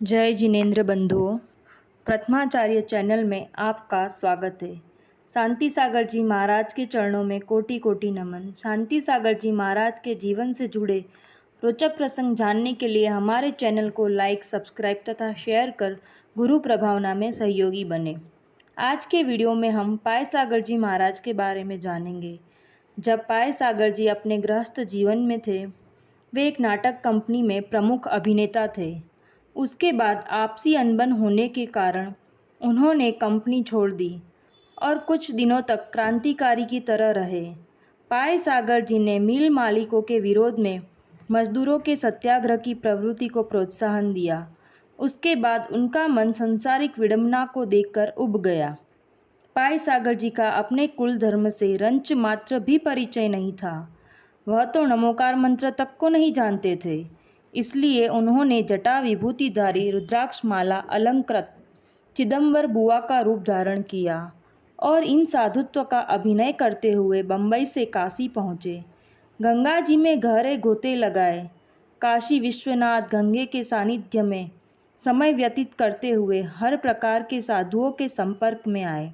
जय जिनेन्द्र बंधुओं। प्रथमाचार्य चैनल में आपका स्वागत है। शांति सागर जी महाराज के चरणों में कोटि कोटि नमन। शांति सागर जी महाराज के जीवन से जुड़े रोचक प्रसंग जानने के लिए हमारे चैनल को लाइक, सब्सक्राइब तथा शेयर कर गुरु प्रभावना में सहयोगी बने। आज के वीडियो में हम पाय सागर जी महाराज के बारे में जानेंगे। जब पाय सागर जी अपने गृहस्थ जीवन में थे, वे एक नाटक कंपनी में प्रमुख अभिनेता थे। उसके बाद आपसी अनबन होने के कारण उन्होंने कंपनी छोड़ दी और कुछ दिनों तक क्रांतिकारी की तरह रहे। पाय सागर जी ने मिल मालिकों के विरोध में मजदूरों के सत्याग्रह की प्रवृत्ति को प्रोत्साहन दिया। उसके बाद उनका मन संसारिक विडंबना को देखकर उब गया। पाय सागर जी का अपने कुल धर्म से रंच मात्र भी परिचय नहीं था। वह तो नमोकार मंत्र तक को नहीं जानते थे। इसलिए उन्होंने जटा विभूतिधारी रुद्राक्ष माला अलंकृत चिदंबर बुआ का रूप धारण किया और इन साधुत्व का अभिनय करते हुए बंबई से काशी पहुँचे। गंगा जी में गहरे गोते लगाए। काशी विश्वनाथ गंगे के सानिध्य में समय व्यतीत करते हुए हर प्रकार के साधुओं के संपर्क में आए।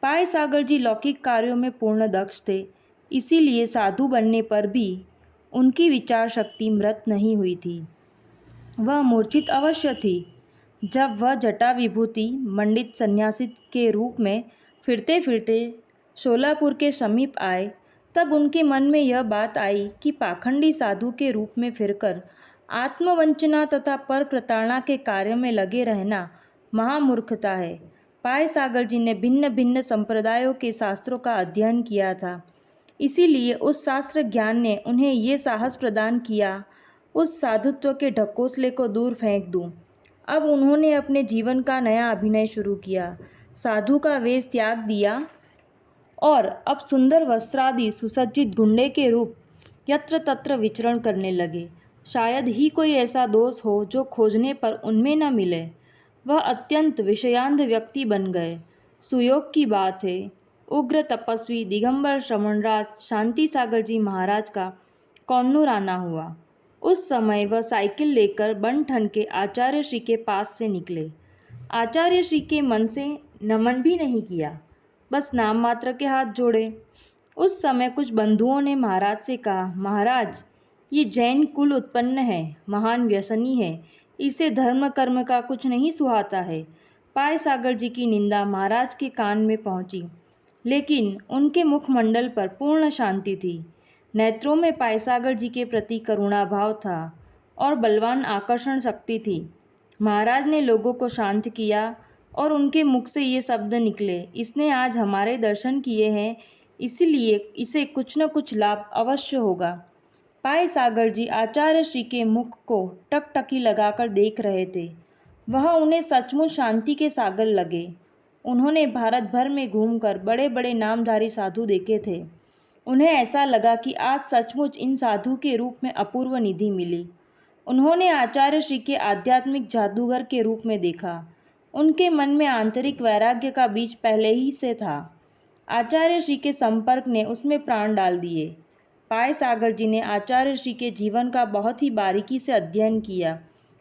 पाय सागर जी लौकिक कार्यों में पूर्ण दक्ष थे, इसीलिए साधु बनने पर भी उनकी विचार शक्ति मृत नहीं हुई थी। वह मूर्छित अवश्य थी। जब वह जटा विभूति मंडित सन्यासी के रूप में फिरते फिरते शोलापुर के समीप आए, तब उनके मन में यह बात आई कि पाखंडी साधु के रूप में फिरकर आत्मवंचना तथा पर प्रताड़ना के कार्य में लगे रहना महामूर्खता है। पाय सागर जी ने भिन्न भिन्न संप्रदायों के शास्त्रों का अध्ययन किया था, इसीलिए उस शास्त्र ज्ञान ने उन्हें ये साहस प्रदान किया उस साधुत्व के ढकोसले को दूर फेंक दूं। अब उन्होंने अपने जीवन का नया अभिनय शुरू किया। साधु का वेश त्याग दिया और अब सुंदर वस्त्रादि सुसज्जित गुंडे के रूप यत्र तत्र विचरण करने लगे। शायद ही कोई ऐसा दोष हो जो खोजने पर उनमें न मिले। वह अत्यंत विषयांध व्यक्ति बन गए। सुयोग की बात है, उग्र तपस्वी दिगंबर श्रवणराज शांति सागर जी महाराज का कौन्नूर आना हुआ। उस समय वह साइकिल लेकर बनठन के आचार्य श्री के पास से निकले। आचार्य श्री के मन से नमन भी नहीं किया, बस नाम मात्र के हाथ जोड़े। उस समय कुछ बंधुओं ने महाराज से कहा, महाराज, ये जैन कुल उत्पन्न है, महान व्यसनी है, इसे धर्म कर्म का कुछ नहीं सुहाता है। पाय सागर जी की निंदा महाराज के कान में पहुंची, लेकिन उनके मुखमंडल पर पूर्ण शांति थी। नेत्रों में पाय सागर जी के प्रति करुणा भाव था और बलवान आकर्षण शक्ति थी। महाराज ने लोगों को शांत किया और उनके मुख से ये शब्द निकले, इसने आज हमारे दर्शन किए हैं, इसलिए इसे कुछ न कुछ लाभ अवश्य होगा। पाय सागर जी आचार्य श्री के मुख को टकटकी लगाकर देख रहे थे। वह उन्हें सचमुच शांति के सागर लगे। उन्होंने भारत भर में घूमकर बड़े बड़े नामधारी साधु देखे थे। उन्हें ऐसा लगा कि आज सचमुच इन साधु के रूप में अपूर्व निधि मिली। उन्होंने आचार्य श्री के आध्यात्मिक जादूगर के रूप में देखा। उनके मन में आंतरिक वैराग्य का बीज पहले ही से था। आचार्य श्री के संपर्क ने उसमें प्राण डाल दिए। पाय सागर जी ने आचार्य श्री के जीवन का बहुत ही बारीकी से अध्ययन किया।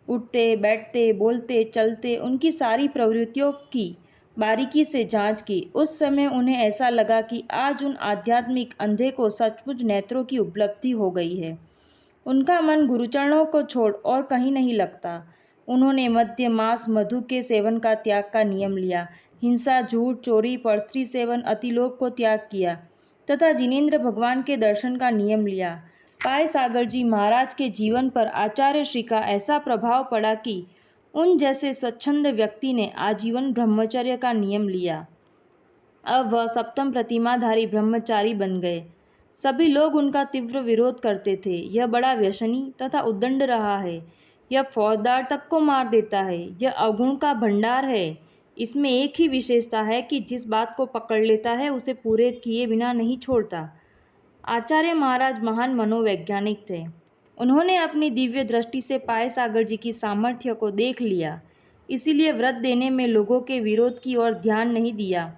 उठते, बैठते, बोलते, चलते, उनकी सारी प्रवृत्तियों की बारीकी से जांच की। उस समय उन्हें ऐसा लगा कि आज उन आध्यात्मिक अंधे को सचमुच नेत्रों की उपलब्धि हो गई है। उनका मन गुरुचरणों को छोड़ और कहीं नहीं लगता। उन्होंने मद्य, मांस, मधु के सेवन का त्याग का नियम लिया, हिंसा, झूठ, चोरी, परस्त्री सेवन, अतिलोभ को त्याग किया तथा जिनेन्द्र भगवान के दर्शन का नियम लिया। पाय सागर जी महाराज के जीवन पर आचार्य श्री का ऐसा प्रभाव पड़ा कि उन जैसे स्वच्छंद व्यक्ति ने आजीवन ब्रह्मचर्य का नियम लिया। अब वह सप्तम प्रतिमाधारी ब्रह्मचारी बन गए। सभी लोग उनका तीव्र विरोध करते थे। यह बड़ा व्यसनी तथा उद्दंड रहा है। यह फौजदार तक को मार देता है। यह अवगुण का भंडार है। इसमें एक ही विशेषता है कि जिस बात को पकड़ लेता है उसे पूरे किए बिना नहीं छोड़ता। आचार्य महाराज महान मनोवैज्ञानिक थे। उन्होंने अपनी दिव्य दृष्टि से पाय सागर जी की सामर्थ्य को देख लिया, इसीलिए व्रत देने में लोगों के विरोध की ओर ध्यान नहीं दिया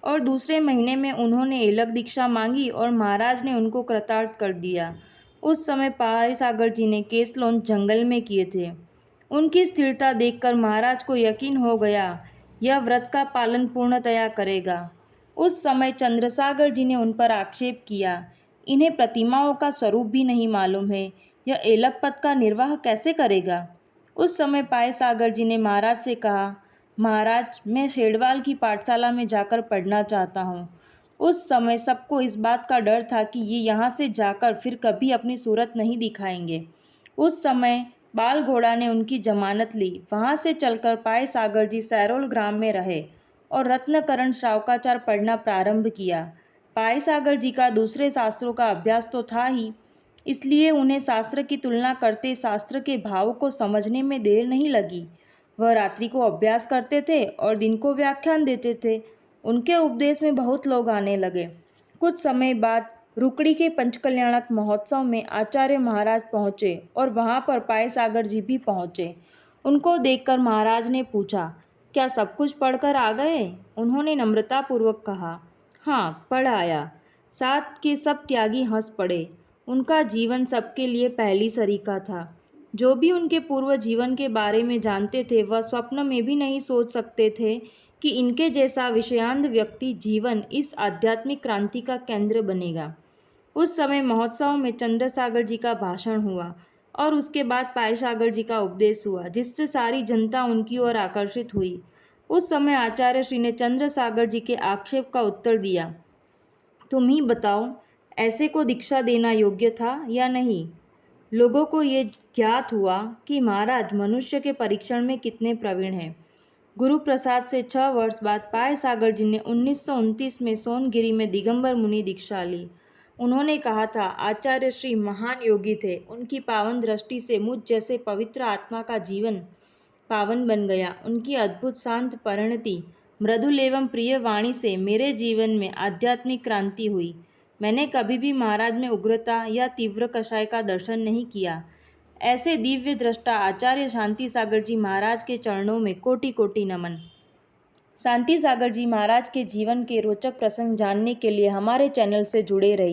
और दूसरे महीने में उन्होंने एलक दीक्षा मांगी और महाराज ने उनको कृतार्थ कर दिया। उस समय पाय सागर जी ने केसलोन जंगल में किए थे। उनकी स्थिरता देखकर महाराज को यकीन हो गया, यह व्रत का पालन पूर्णतया करेगा। उस समय चंद्रसागर जी ने उन पर आक्षेप किया, इन्हें प्रतिमाओं का स्वरूप भी नहीं मालूम है, यह एलक पद का निर्वाह कैसे करेगा। उस समय पाय सागर जी ने महाराज से कहा, महाराज, मैं शेड़वाल की पाठशाला में जाकर पढ़ना चाहता हूँ। उस समय सबको इस बात का डर था कि ये यहाँ से जाकर फिर कभी अपनी सूरत नहीं दिखाएंगे। उस समय बाल घोड़ा ने उनकी जमानत ली। वहाँ से चलकर पाय सागर जी सैरोल ग्राम में रहे और रत्नकरण श्रावकाचार पढ़ना प्रारंभ किया। पाय सागर जी का दूसरे शास्त्रों का अभ्यास तो था ही, इसलिए उन्हें शास्त्र की तुलना करते शास्त्र के भाव को समझने में देर नहीं लगी। वह रात्रि को अभ्यास करते थे और दिन को व्याख्यान देते थे। उनके उपदेश में बहुत लोग आने लगे। कुछ समय बाद रुकड़ी के पंचकल्याणक महोत्सव में आचार्य महाराज पहुँचे और वहाँ पर पाय सागर जी भी पहुँचे। उनको देखकर महाराज ने पूछा, क्या सब कुछ पढ़कर आ गए? उन्होंने नम्रतापूर्वक कहा, हाँ, पढ़ आया। साथ के सब त्यागी हंस पड़े। उनका जीवन सबके लिए पहली सरीका था। जो भी उनके पूर्व जीवन के बारे में जानते थे वह स्वप्न में भी नहीं सोच सकते थे कि इनके जैसा विषयांध व्यक्ति जीवन इस आध्यात्मिक क्रांति का केंद्र बनेगा। उस समय महोत्सव में चंद्रसागर जी का भाषण हुआ और उसके बाद पाय सागर जी का उपदेश हुआ, जिससे सारी जनता उनकी ओर आकर्षित हुई। उस समय आचार्य श्री ने चंद्रसागर जी के आक्षेप का उत्तर दिया, तुम ही बताओ, ऐसे को दीक्षा देना योग्य था या नहीं। लोगों को ये ज्ञात हुआ कि महाराज मनुष्य के परीक्षण में कितने प्रवीण हैं। गुरु प्रसाद से 6 वर्ष बाद पाय सागर जी ने 1929 में सोनगिरी में दिगंबर मुनि दीक्षा ली। उन्होंने कहा था, आचार्य श्री महान योगी थे। उनकी पावन दृष्टि से मुझ जैसे पवित्र आत्मा का जीवन पावन बन गया। उनकी अद्भुत शांत परिणति, मृदुल एवं प्रिय वाणी से मेरे जीवन में आध्यात्मिक क्रांति हुई। मैंने कभी भी महाराज में उग्रता या तीव्र कषाय का दर्शन नहीं किया। ऐसे दिव्य दृष्टा आचार्य शांति सागर जी महाराज के चरणों में कोटि कोटि नमन। शांति सागर जी महाराज के जीवन के रोचक प्रसंग जानने के लिए हमारे चैनल से जुड़े रहिए।